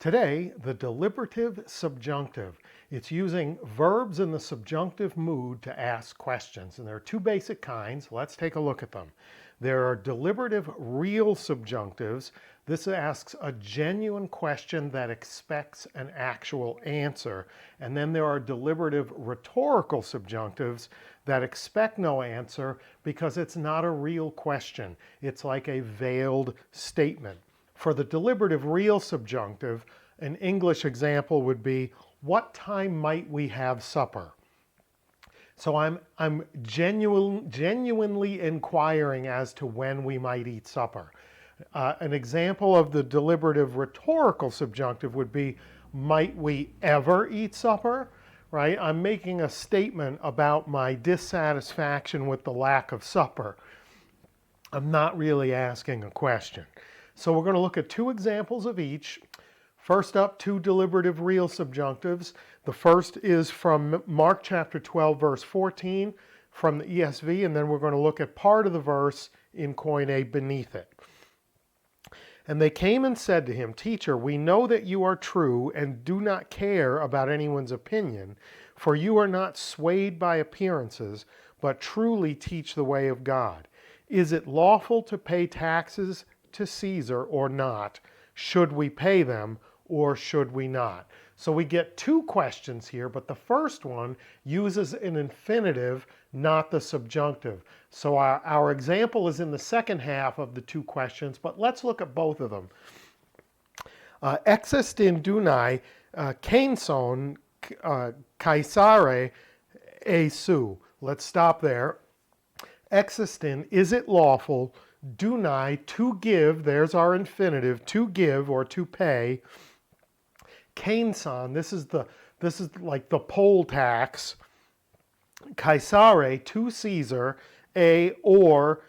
Today, the deliberative subjunctive. It's using verbs in the subjunctive mood to ask questions. And there are two basic kinds. Let's take a look at them. There are deliberative real subjunctives. This asks a genuine question that expects an actual answer. And then there are deliberative rhetorical subjunctives that expect no answer because it's not a real question. It's like a veiled statement. For the deliberative real subjunctive, an English example would be, what time might we have supper? So I'm genuinely inquiring as to when we might eat supper. An example of the deliberative rhetorical subjunctive would be, might we ever eat supper? Right? I'm making a statement about my dissatisfaction with the lack of supper. I'm not really asking a question. So we're going to look at two examples of each. First up, two deliberative real subjunctives. The first is from Mark chapter 12, verse 14 from the ESV, and then we're going to look at part of the verse in Koine beneath it. And they came and said to him, "Teacher, we know that you are true and do not care about anyone's opinion, for you are not swayed by appearances, but truly teach the way of God. Is it lawful to pay taxes to Caesar or not? Should we pay them or should we not?" So we get two questions here, but the first one uses an infinitive, not the subjunctive. So our example is in the second half of the two questions, but let's look at both of them. Existin dunai kainson kaisare esu. Let's stop there. Existin, is it lawful? Dunai, to give, there's our infinitive, to give or to pay. Kainson, this is like the poll tax. Kaisare, to Caesar. A or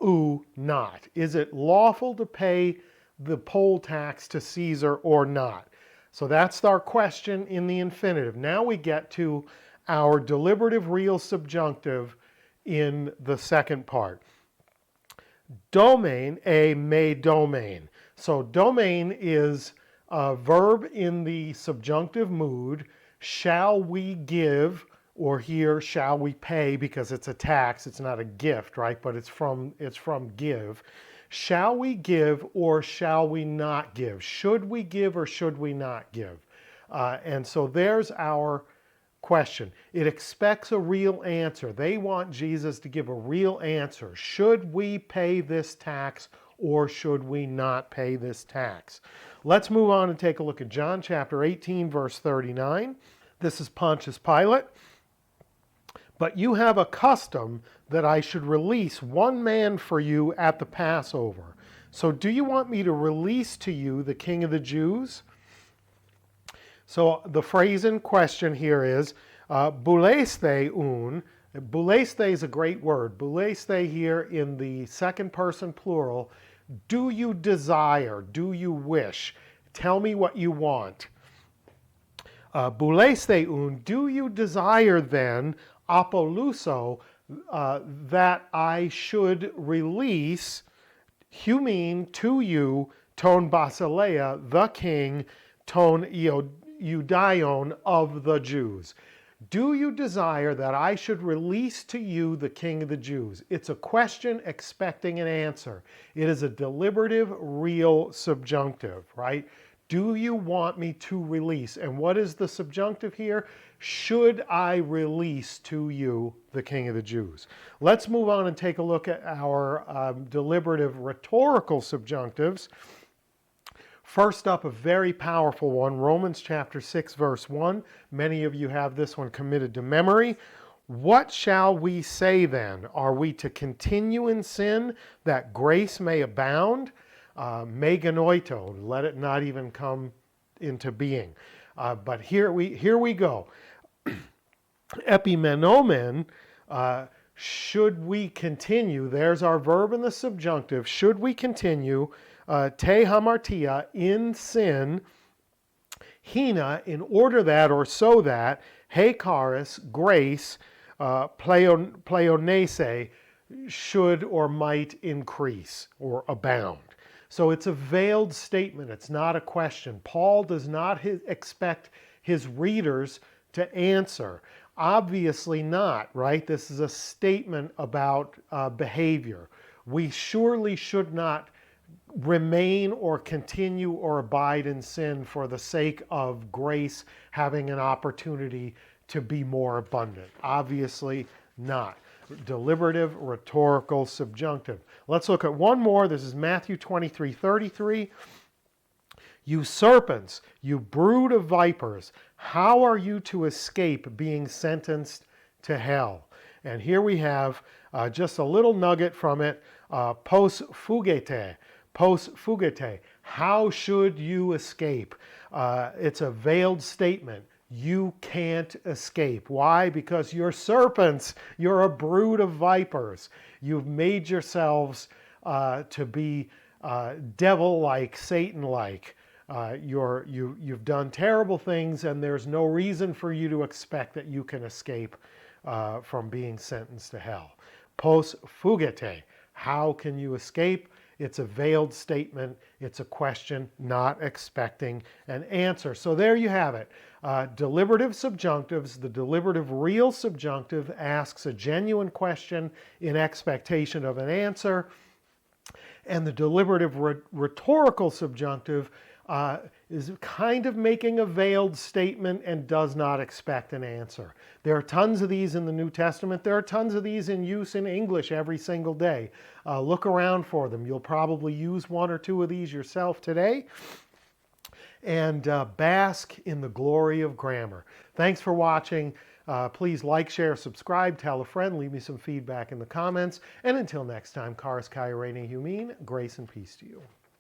u, not. Is it lawful to pay the poll tax to Caesar or not? So that's our question in the infinitive. Now we get to our deliberative real subjunctive in the second part. Domain, a me domain. So domain is a verb in the subjunctive mood. Shall we give, or here, shall we pay, because it's a tax, it's not a gift, right? But it's from give. Shall we give or shall we not give? Should we give or should we not give? And so there's our question. It expects a real answer. They want Jesus to give a real answer. Should we pay this tax or should we not pay this tax? Let's move on and take a look at John chapter 18, verse 39. This is Pontius Pilate. But you have a custom that I should release one man for you at the Passover. So do you want me to release to you the King of the Jews? So the phrase in question here is, bouleste un. Bouleste is a great word. Bouleste here in the second person plural. Do you desire? Do you wish? Tell me what you want. Bouleste un. Do you desire then, apoluso, that I should release, humin, to you, ton basileia, the king, ton Iudaion of the Jews. Do you desire that I should release to you the King of the Jews? It's a question expecting an answer. It is a deliberative, real subjunctive, right? Do you want me to release? And what is the subjunctive here? Should I release to you the King of the Jews? Let's move on and take a look at our deliberative rhetorical subjunctives. First up, a very powerful one, Romans chapter 6, verse 1. Many of you have this one committed to memory. What shall we say then? Are we to continue in sin that grace may abound? Meganoito, let it not even come into being. But here we go. Epimenomen, should we continue? There's our verb in the subjunctive. Should we continue? Te hamartia, in sin, hina, in order that or so that, he charis, grace, pleonese, should or might increase or abound. So it's a veiled statement. It's not a question. Paul does not expect his readers to answer. Obviously not, right? This is a statement about behavior. We surely should not remain or continue or abide in sin for the sake of grace having an opportunity to be more abundant. Obviously not. Deliberative, rhetorical, subjunctive. Let's look at one more. This is Matthew 23:33. You serpents, you brood of vipers, how are you to escape being sentenced to hell? And here we have just a little nugget from it, pos fugete. Pos fugete. How should you escape? It's a veiled statement. You can't escape. Why? Because you're serpents. You're a brood of vipers. You've made yourselves to be devil-like, Satan-like. You've done terrible things, and there's no reason for you to expect that you can escape from being sentenced to hell. Pos fugete. How can you escape? It's a veiled statement. It's a question, not expecting an answer. So there you have it. Deliberative subjunctives. The deliberative real subjunctive asks a genuine question in expectation of an answer. And the deliberative rhetorical subjunctive is kind of making a veiled statement and does not expect an answer. There are tons of these in the New Testament. There are tons of these in use in English every single day. Look around for them. You'll probably use one or two of these yourself today. And bask in the glory of grammar. Thanks for watching. Please like, share, subscribe, tell a friend, leave me some feedback in the comments. And until next time, Charis Kai Reine Humin, grace and peace to you.